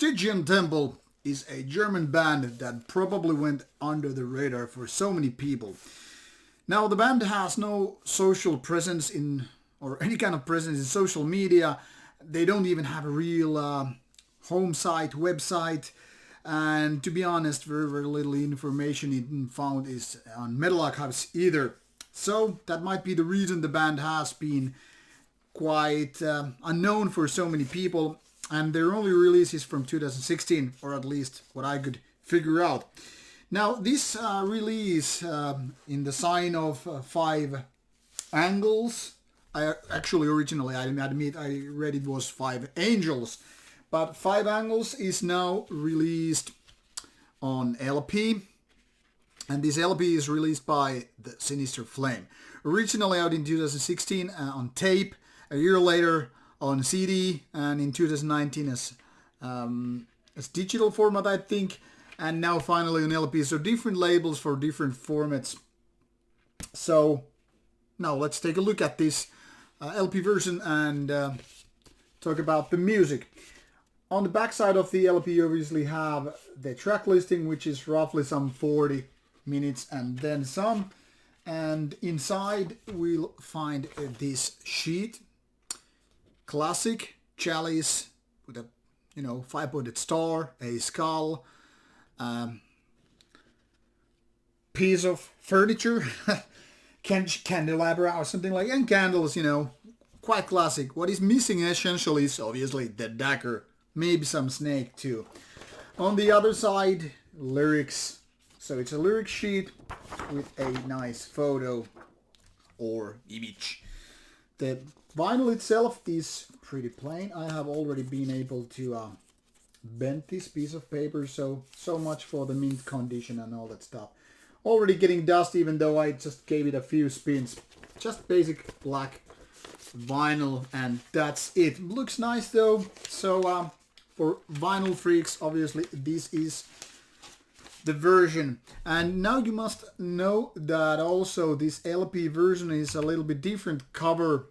Stygian Temple is a German band that probably went under the radar for so many people. Now, the band has no social presence or any kind of presence in social media. They don't even have a real home site, website, and to be honest, very, very little information it found is on Metal Archives either. So that might be the reason the band has been quite unknown for so many people, and their only release is from 2016, or at least what I could figure out. Now, this release in the sign of 5 angles, originally I admit I read it was 5 angels, but 5 angles is now released on LP, and this LP is released by the Sinister Flame. Originally out in 2016 on tape, a year later on CD, and in 2019 as digital format, I think, and now finally on LP. So different labels for different formats. So now let's take a look at this LP version and talk about the music. On the backside of the LP, you obviously have the track listing, which is roughly some 40 minutes and then some. And inside we'll find this sheet. Classic chalice with a 5-pointed star, a skull, piece of furniture, candelabra or something like that, and candles, quite classic. What is missing essentially is obviously the dagger, maybe some snake too. On the other side, lyrics. So it's a lyric sheet with a nice photo or image. The vinyl itself is pretty plain. I have already been able to bend this piece of paper, so much for the mint condition and all that stuff. Already getting dust even though I just gave it a few spins. Just basic black vinyl and that's it. Looks nice though. So for vinyl freaks, obviously this is the version. And now you must know that also this LP version is a little bit different cover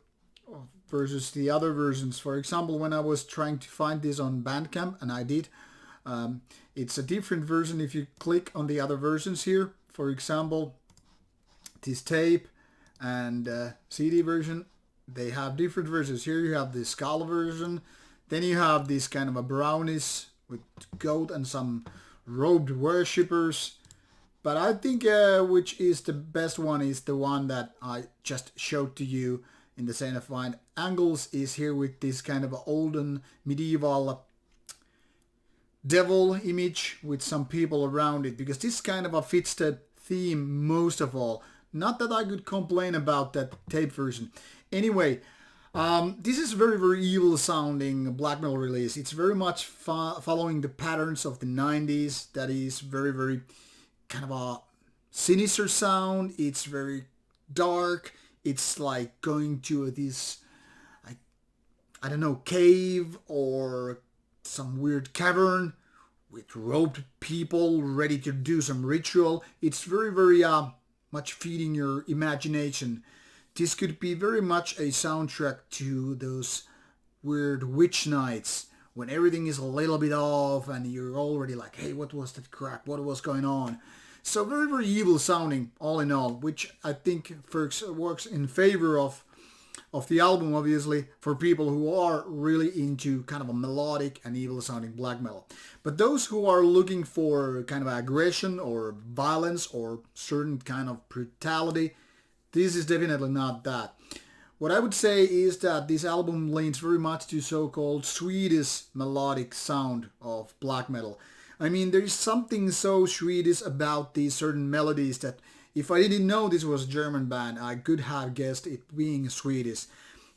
versus the other versions. For example, when I was trying to find this on Bandcamp, and I did, it's a different version if you click on the other versions here. For example, this tape and CD version, they have different versions. Here you have the skull version, then you have this kind of a brownish with gold and some robed worshippers. But I think which is the best one is the one that I just showed to you in the Saint of Wine angles, is here with this kind of olden medieval devil image with some people around it, because this kind of fits the theme most of all. Not that I could complain about that tape version. Anyway, this is very, very evil sounding black metal release. It's very much following the patterns of the 90s. That is very, very kind of a sinister sound. It's very dark. It's like going to this, I don't know, cave or some weird cavern with robed people ready to do some ritual. It's very, very much feeding your imagination. This could be very much a soundtrack to those weird witch nights when everything is a little bit off and you're already like, hey, what was that crack? What was going on? So very, very evil sounding all in all, which I think works in favor of the album, obviously, for people who are really into kind of a melodic and evil sounding black metal. But those who are looking for kind of aggression or violence or certain kind of brutality, this is definitely not that. What I would say is that this album leans very much to so-called Swedish melodic sound of black metal. I mean, there is something so Swedish about these certain melodies that if I didn't know this was a German band, I could have guessed it being Swedish.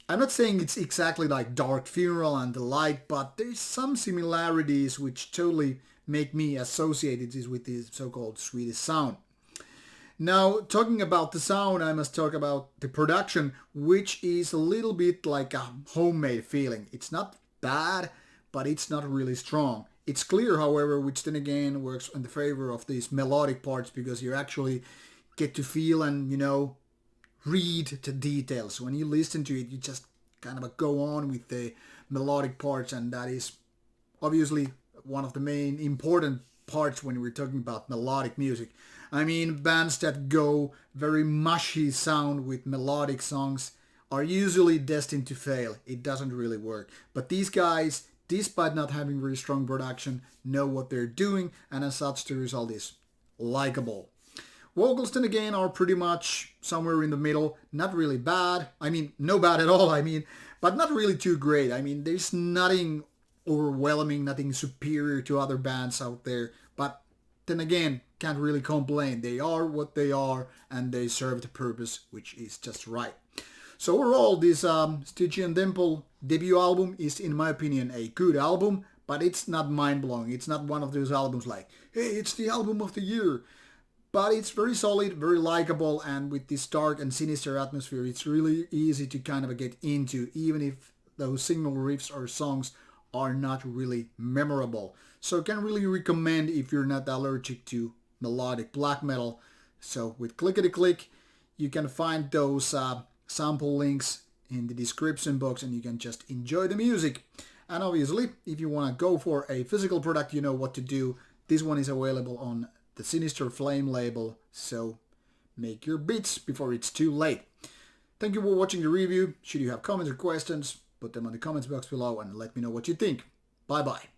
I'm not saying it's exactly like Dark Funeral and the like, but there's some similarities which totally make me associate this with this so-called Swedish sound. Now, talking about the sound, I must talk about the production, which is a little bit like a homemade feeling. It's not bad, but it's not really strong. It's clear, however, which then again works in the favor of these melodic parts, because you actually get to feel and, read the details. When you listen to it, you just kind of go on with the melodic parts, and that is obviously one of the main important parts when we're talking about melodic music. I mean, bands that go very mushy sound with melodic songs are usually destined to fail. It doesn't really work. But these guys, despite not having very strong production, know what they're doing, and as such the result is likable. Vocals then again are pretty much somewhere in the middle. Not really bad. I mean, no bad at all, but not really too great. I mean, there's nothing overwhelming, nothing superior to other bands out there. But then again, can't really complain. They are what they are, and they serve the purpose, which is just right. So overall, this Stygian Temple debut album is, in my opinion, a good album, but it's not mind-blowing. It's not one of those albums like, hey, it's the album of the year. But it's very solid, very likable, and with this dark and sinister atmosphere, it's really easy to kind of get into, even if those single riffs or songs are not really memorable. So can really recommend if you're not allergic to melodic black metal. So with Clickety Click, you can find those sample links in the description box, and you can just enjoy the music. And obviously, if you want to go for a physical product, you know what to do. This one is available on the Sinister Flame label, so make your beats before it's too late. Thank you for watching the review. Should you have comments or questions, put them on the comments box below and let me know what you think. Bye bye.